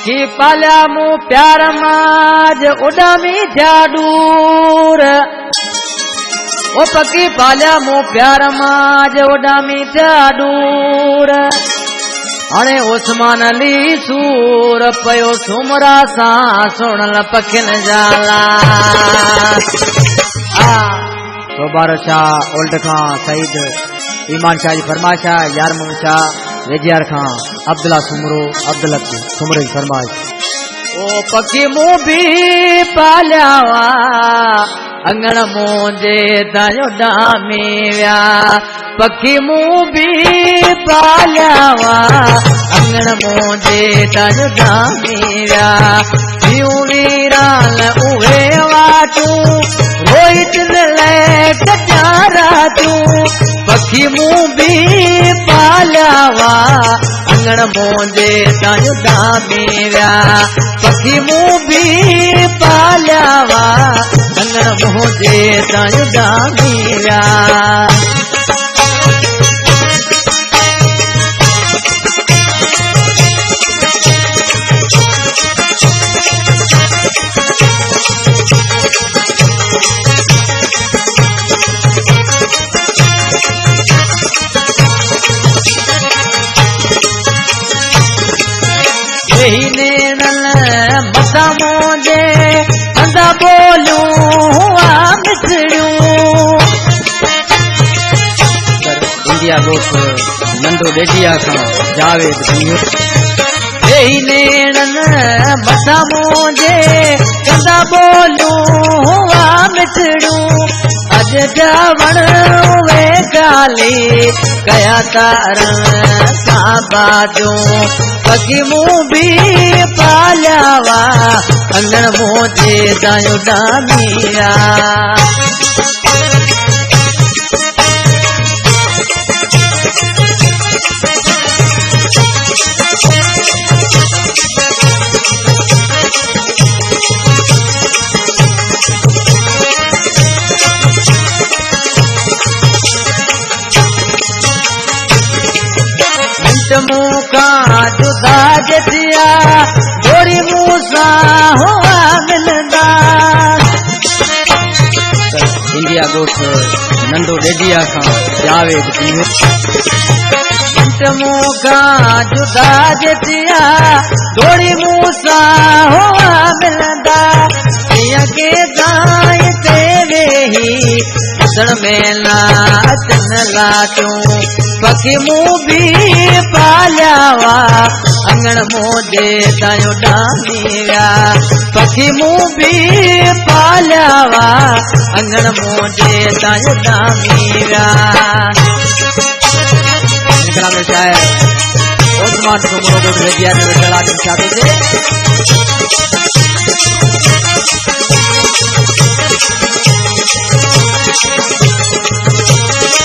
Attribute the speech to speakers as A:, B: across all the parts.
A: पखी पालिया मूं प्यार माज उडामी थिया दूर ओ पखी पालिया मूं प्यार माज उडामी थिया दूर हाणे उस्मान अली सूर पयो सुमरा सां सुणल पखिन जाला तो बारो शाह ओल्ड खां सईद ईमान शाह जी फरमाइश है यार मोहम्मद शाह वेजियार खां अब्दुल्ला सुमरो अब्दुल्ला सुमरो जी फरमाइश ओ पखी मूं भी पालियावा अंगण मुंहिंजे तायो डामी विया पखी मूं भी पालियावा अंगण मुंहिंजे तायो डामी विया ॿियूं वीरान उहे वाटूं रोहित लाइ कचारा तूं पखी मूं भी पालियावा अंगण मुंहिंजे तायो डामी विया पखी मूं भी पालियावा अंगण मुंहिंजे तायो डामी विया मथा मुंहिंजे कंदा बोलियूं हुआ मिसड़ियूं इंडिया दोस्त नंढो डेडिया खां जावेद मथा मुंहिंजे कंदा बोलियूं हुआ मिसड़ियूं अॼु जा वण उहे गाली कया तारण सां बाजूं पखी मूं भी पालियावा अंगण मुंहिंजे तायो डामी विया मुँह का जुदा जतिया गोरी मुँह सा हुआ मिलंदा इंडिया गोठ नंढो डेडिया खां जावेद मुँह का जुदा जतिया गोरी मुँह सा हुआ मिलंदा के दाएं ते वेही में नाचन लाटूं पखी मूं भी पालियावा अंगण मुंहिंजे तायो डामी विया पखी मूं भी पालियावा अंगण मुंहिंजे तायो डामी विया कलाम शायर उस्मान सुमरो को भेजिया ने कला के चाहते थे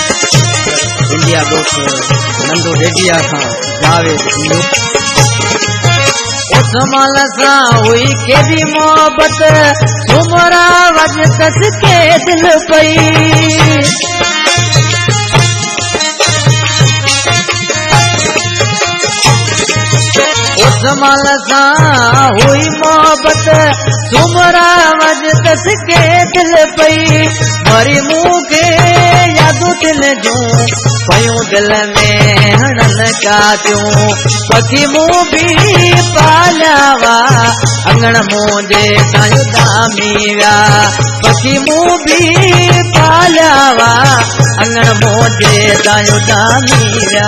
A: इंडिया दोस्त नंढो डेडिया खां जावेद उस्मान सां हुई केॾी मोहबत सुमरा वॼ कस के दिल पई उस्मान सां हुई मोहबत सुमरा वॼ कस के दिल पई वरी मूंखे यादूं दिल जूं पयूं दिल में हणन कातियूं पखी मूं भी पालियावा अंगण मुंहिंजे तायो डामी विया पखी मूं भी पालियावा अंगण मुंहिंजे तायो डामी विया